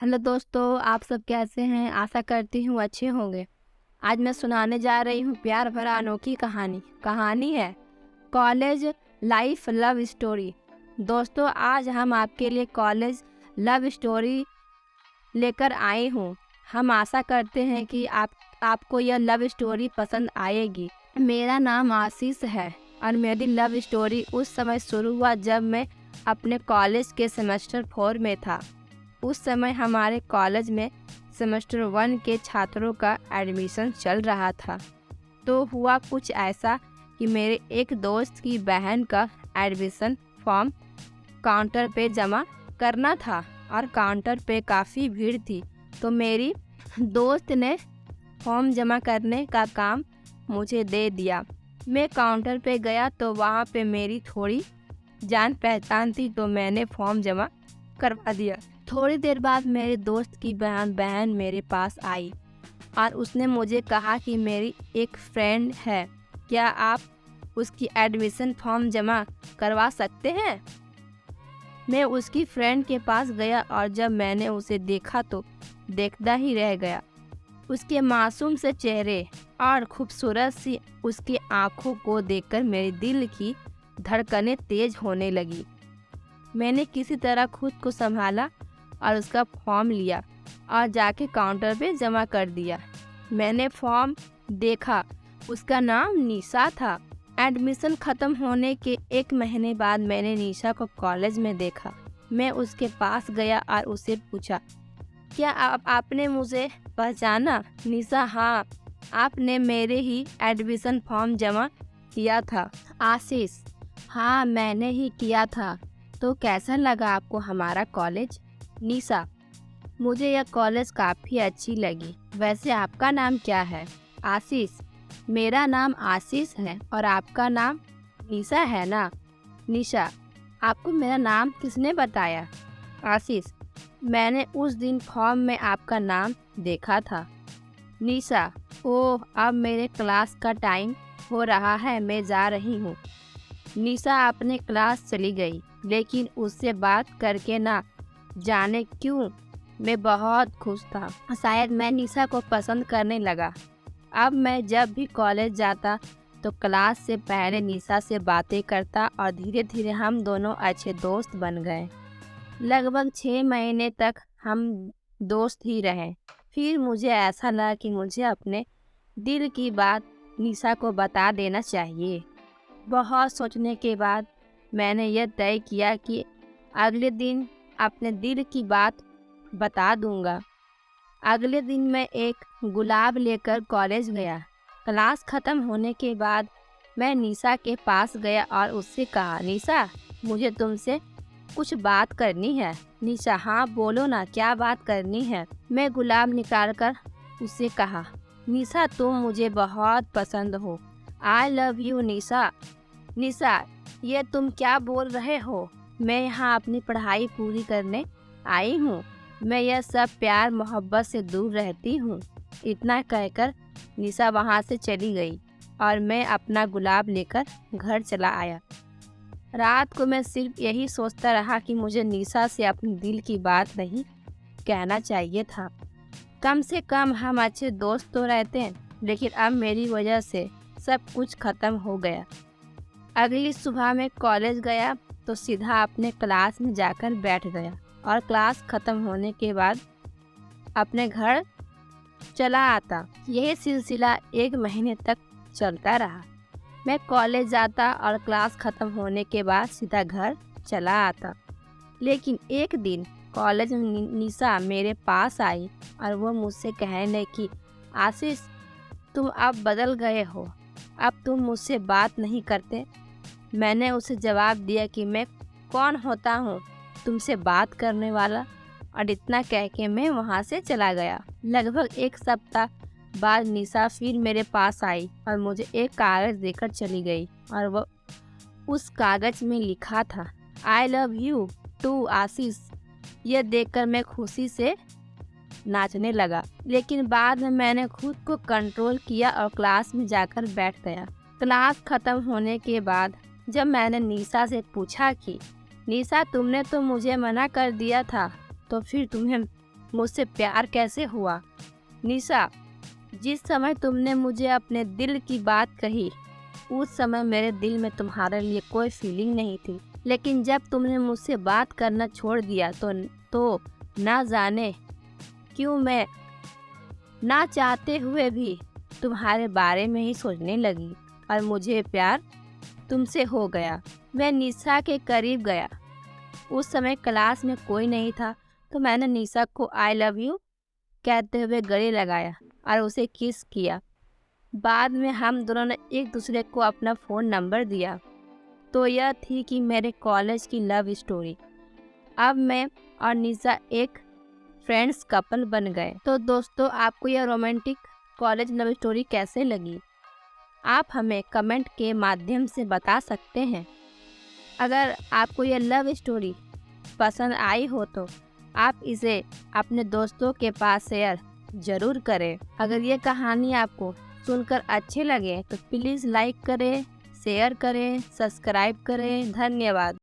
Hello दोस्तों, आप सब कैसे हैं? आशा करती हूँ अच्छे होंगे। आज मैं सुनाने जा रही हूँ प्यार भरा अनोखी कहानी है कॉलेज लाइफ लव स्टोरी। दोस्तों, आज हम आपके लिए कॉलेज लव स्टोरी लेकर आए हूँ। हम आशा करते हैं कि आपको यह लव स्टोरी पसंद आएगी। मेरा नाम आशीष है और मेरी लव स्टोरी उस समय शुरू हुआ जब मैं अपने कॉलेज के सेमेस्टर 4 में था। उस समय हमारे कॉलेज में सेमेस्टर 1 के छात्रों का एडमिशन चल रहा था। तो हुआ कुछ ऐसा कि मेरे एक दोस्त की बहन का एडमिशन फॉर्म काउंटर पे जमा करना था और काउंटर पे काफ़ी भीड़ थी। तो मेरी दोस्त ने फॉर्म जमा करने का काम मुझे दे दिया। मैं काउंटर पे गया तो वहाँ पे मेरी थोड़ी जान पहचान थी, तो मैंने फॉर्म जमा करवा दिया। थोड़ी देर बाद मेरे दोस्त की बहन मेरे पास आई और उसने मुझे कहा कि मेरी एक फ्रेंड है, क्या आप उसकी एडमिशन फॉर्म जमा करवा सकते हैं? मैं उसकी फ्रेंड के पास गया और जब मैंने उसे देखा तो देखता ही रह गया। उसके मासूम से चेहरे और खूबसूरत सी उसकी आंखों को देखकर मेरे दिल की धड़कनें तेज होने लगी। मैंने किसी तरह खुद को संभाला और उसका फॉर्म लिया और जाके काउंटर पे जमा कर दिया। मैंने फॉर्म देखा, उसका नाम निशा था। एडमिशन ख़त्म होने के 1 महीने बाद मैंने निशा को कॉलेज में देखा। मैं उसके पास गया और उसे पूछा, क्या आपने मुझे पहचाना? निशा, हाँ, आपने मेरे ही एडमिशन फॉर्म जमा किया था। आशीष, हाँ, मैंने ही किया था। तो कैसा लगा आपको हमारा कॉलेज? निशा, मुझे यह कॉलेज काफ़ी अच्छी लगी। वैसे आपका नाम क्या है? आशीष, मेरा नाम आशीष है और आपका नाम निशा है ना? निशा, आपको मेरा नाम किसने बताया? आशीष, मैंने उस दिन फॉर्म में आपका नाम देखा था। निशा, ओह, अब मेरे क्लास का टाइम हो रहा है, मैं जा रही हूँ। निशा अपने क्लास चली गई, लेकिन उससे बात करके ना जाने क्यों मैं बहुत खुश था। शायद मैं निशा को पसंद करने लगा। अब मैं जब भी कॉलेज जाता तो क्लास से पहले निशा से बातें करता और धीरे धीरे हम दोनों अच्छे दोस्त बन गए। लगभग 6 महीने तक हम दोस्त ही रहे। फिर मुझे ऐसा लगा कि मुझे अपने दिल की बात निशा को बता देना चाहिए। बहुत सोचने के बाद मैंने यह तय किया कि अगले दिन अपने दिल की बात बता दूंगा। अगले दिन मैं एक गुलाब लेकर कॉलेज गया। क्लास ख़त्म होने के बाद मैं निशा के पास गया और उससे कहा, निशा, मुझे तुमसे कुछ बात करनी है। निशा, हाँ, बोलो ना, क्या बात करनी है? मैं गुलाब निकाल कर उससे कहा, निशा, तुम मुझे बहुत पसंद हो। आई लव यू निशा। निशा, ये तुम क्या बोल रहे हो? मैं यहाँ अपनी पढ़ाई पूरी करने आई हूँ। मैं यह सब प्यार मोहब्बत से दूर रहती हूँ। इतना कहकर निशा वहाँ से चली गई और मैं अपना गुलाब लेकर घर चला आया। रात को मैं सिर्फ यही सोचता रहा कि मुझे निशा से अपने दिल की बात नहीं कहना चाहिए था। कम से कम हम अच्छे दोस्त तो रहते हैं, लेकिन अब मेरी वजह से सब कुछ ख़त्म हो गया। अगली सुबह मैं कॉलेज गया तो सीधा अपने क्लास में जाकर बैठ गया और क्लास ख़त्म होने के बाद अपने घर चला आता। यह सिलसिला 1 महीने तक चलता रहा। मैं कॉलेज जाता और क्लास ख़त्म होने के बाद सीधा घर चला आता। लेकिन एक दिन कॉलेज में निशा मेरे पास आई और वो मुझसे कहने लगी, आशीष, तुम अब बदल गए हो, अब तुम मुझसे बात नहीं करते। मैंने उसे जवाब दिया कि मैं कौन होता हूँ तुमसे बात करने वाला, और इतना कह के मैं वहाँ से चला गया। लगभग 1 सप्ताह बाद निशा फिर मेरे पास आई और मुझे एक कागज़ देकर चली गई और वो उस कागज़ में लिखा था, आई लव यू टू आशीष। यह देखकर मैं खुशी से नाचने लगा, लेकिन बाद में मैंने खुद को कंट्रोल किया और क्लास में जाकर बैठ गया। क्लास ख़त्म होने के बाद जब मैंने निशा से पूछा कि निशा, तुमने तो मुझे मना कर दिया था, तो फिर तुम्हें मुझसे प्यार कैसे हुआ? निशा, जिस समय तुमने मुझे अपने दिल की बात कही, उस समय मेरे दिल में तुम्हारे लिए कोई फीलिंग नहीं थी। लेकिन जब तुमने मुझसे बात करना छोड़ दिया तो ना जाने क्यों मैं ना चाहते हुए भी तुम्हारे बारे में ही सोचने लगी और मुझे प्यार तुमसे हो गया। मैं निशा के करीब गया। उस समय क्लास में कोई नहीं था, तो मैंने निशा को आई लव यू कहते हुए गले लगाया और उसे किस किया। बाद में हम दोनों ने एक दूसरे को अपना फ़ोन नंबर दिया। तो यह थी कि मेरे कॉलेज की लव स्टोरी। अब मैं और निशा एक फ्रेंड्स कपल बन गए। तो दोस्तों, आपको यह रोमांटिक कॉलेज लव स्टोरी कैसे लगी? आप हमें कमेंट के माध्यम से बता सकते हैं। अगर आपको यह लव स्टोरी पसंद आई हो तो आप इसे अपने दोस्तों के पास शेयर ज़रूर करें। अगर ये कहानी आपको सुनकर अच्छे लगे तो प्लीज़ लाइक करें, शेयर करें, सब्सक्राइब करें। धन्यवाद।